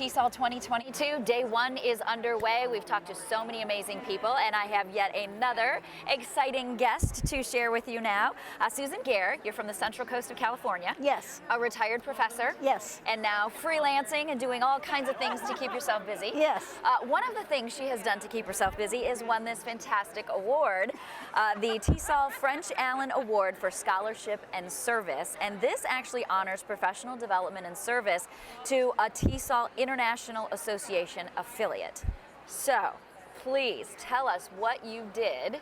TESOL 2022. Day one is underway. We've talked to so many amazing people, and I have yet another exciting guest to share with you now. Susan Gaer, you're from the Central Coast of California. Yes. A retired professor. Yes. And now freelancing and doing all kinds of things to keep yourself busy. Yes. One of the things she has done to keep herself busy is won this fantastic award, the TESOL French Allen Award for Scholarship and Service. And this actually honors professional development and service to a TESOL International Association affiliate. So please tell us what you did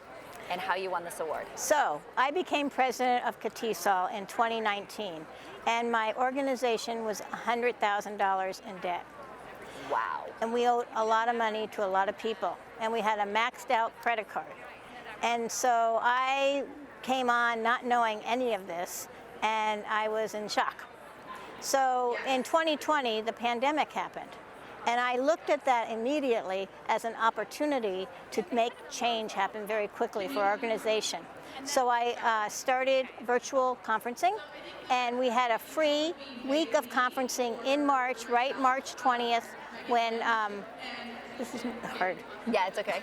and how you won this award. So I became president of TESOL in 2019, and my organization was $100,000 in debt. Wow. And we owed a lot of money to a lot of people, and we had a maxed out credit card. And so I came on not knowing any of this, and I was in shock. So in 2020, the pandemic happened. And I looked at that immediately as an opportunity to make change happen very quickly for our organization. So I started virtual conferencing, and we had a free week of conferencing in March, right March 20th, when, this is hard. Yeah, it's okay.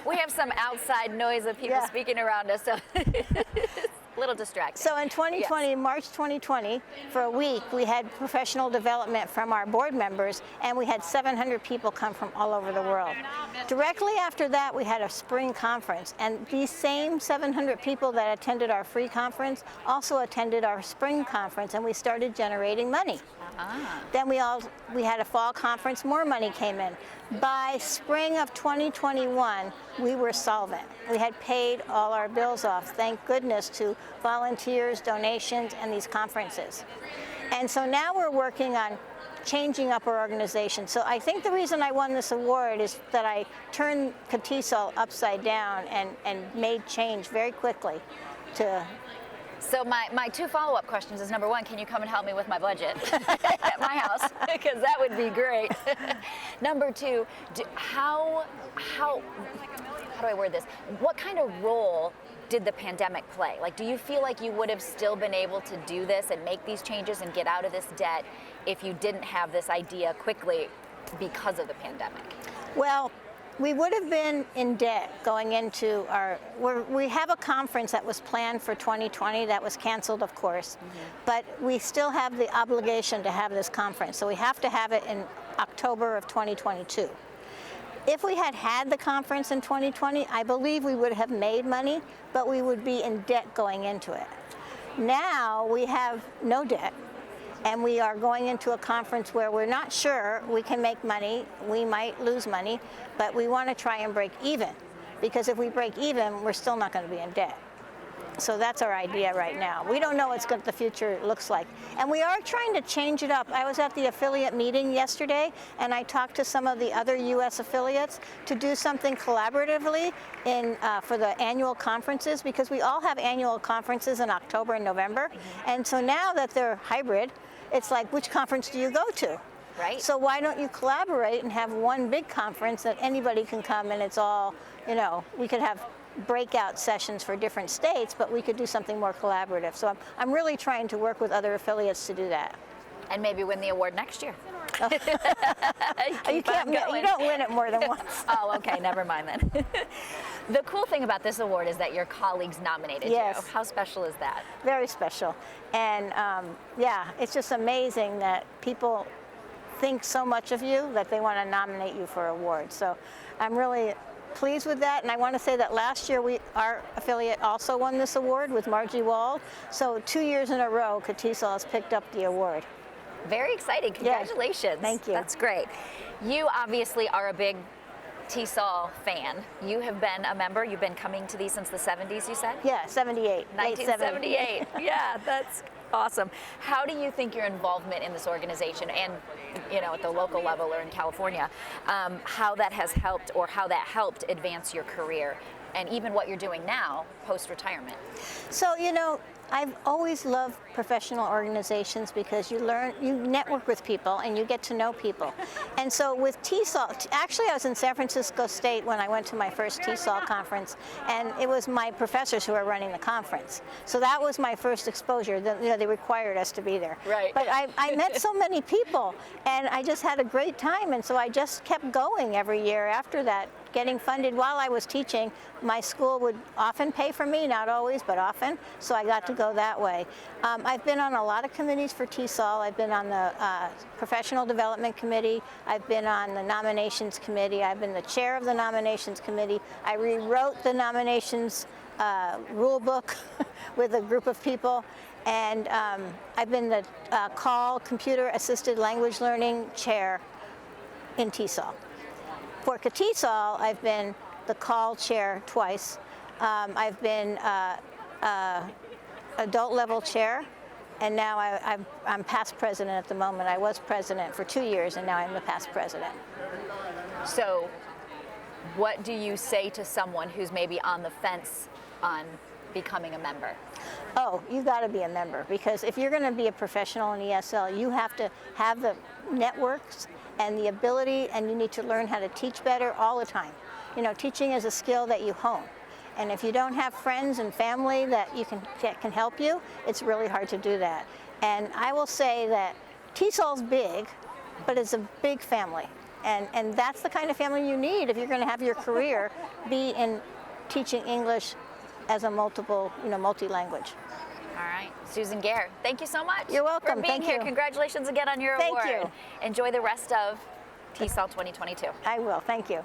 We have some outside noise of people speaking around us, so a little distracting. So in 2020, yes. March 2020, for a week, we had professional development from our board members, and we had 700 people come from all over the world. Directly after that, we had a spring conference, and these same 700 people that attended our free conference also attended our spring conference, and we started generating money. Then we had a fall conference, more money came in. By spring of 2021, we were solvent. We had paid all our bills off, thank goodness, to volunteers, donations, and these conferences. And so now we're working on changing up our organization. So I think the reason I won this award is that I turned TESOL upside down and made change very quickly to. So my two follow-up questions is, number one, can you come and help me with my budget at my house? Because that would be great. Number two, how do I word this? What kind of role did the pandemic play? Like, do you feel like you would have still been able to do this and make these changes and get out of this debt if you didn't have this idea quickly because of the pandemic? Well, we would have been in debt going into we have a conference that was planned for 2020 that was canceled, of course, but we still have the obligation to have this conference. So we have to have it in October of 2022. If we had had the conference in 2020, I believe we would have made money, but we would be in debt going into it. Now we have no debt. And we are going into a conference where we're not sure we can make money. We might lose money, but we want to try and break even. Because if we break even, we're still not going to be in debt. So that's our idea right now. We don't know what the future looks like. And we are trying to change it up. I was at the affiliate meeting yesterday, and I talked to some of the other U.S. affiliates to do something collaboratively for the annual conferences, because we all have annual conferences in October and November. And so now that they're hybrid, it's like, which conference do you go to? Right. So why don't you collaborate and have one big conference that anybody can come, and it's all, we could have breakout sessions for different states, but we could do something more collaborative. So I'm really trying to work with other affiliates to do that. And maybe win the award next year. Oh. You don't win it more than once. Oh, okay, never mind then. The cool thing about this award is that your colleagues nominated you. How special is that? Very special. And it's just amazing that people think so much of you that they want to nominate you for awards. So I'm really pleased with that, and I want to say that last year our affiliate also won this award with Margie Wald. So 2 years in a row, TESOL has picked up the award. Very exciting. Congratulations. Yeah. Thank you. That's great. You obviously are a big TESOL fan. You have been a member. You've been coming to these since the 70s, you said? Yeah, 78. 1978. Yeah, that's awesome. How do you think your involvement in this organization and, at the local level or in California, how that has helped, or how that helped advance your career and even what you're doing now post-retirement? So, I've always loved professional organizations because you network with people and you get to know people. And so with TESOL, actually I was in San Francisco State when I went to my first TESOL conference, and it was my professors who were running the conference. So that was my first exposure. They required us to be there. Right. But I met so many people, and I just had a great time, and so I just kept going every year after that, getting funded while I was teaching. My school would often pay for me, not always, but often, so I got to go that way. I've been on a lot of committees for TESOL. I've been on the Professional Development Committee. I've been on the Nominations Committee. I've been the chair of the Nominations Committee. I rewrote the nominations rule book with a group of people. And I've been the CALL, Computer Assisted Language Learning chair in TESOL. For TESOL, I've been the CALL chair twice. I've been adult level chair, and now I'm past president at the moment. I was president for 2 years, and now I'm the past president. So what do you say to someone who's maybe on the fence on becoming a member? Oh, you got to be a member, because if you're going to be a professional in ESL, you have to have the networks and the ability, and you need to learn how to teach better all the time. You know, teaching is a skill that you hone. And if you don't have friends and family that can help you, it's really hard to do that. And I will say that TESOL's big, but it's a big family. And that's the kind of family you need if you're going to have your career be in teaching English as a multi-language. All right, Susan Gaer, thank you so much. You're welcome. For being Thank here. you. Congratulations again on your award. Thank you. Enjoy the rest of TESOL 2022. I will. Thank you.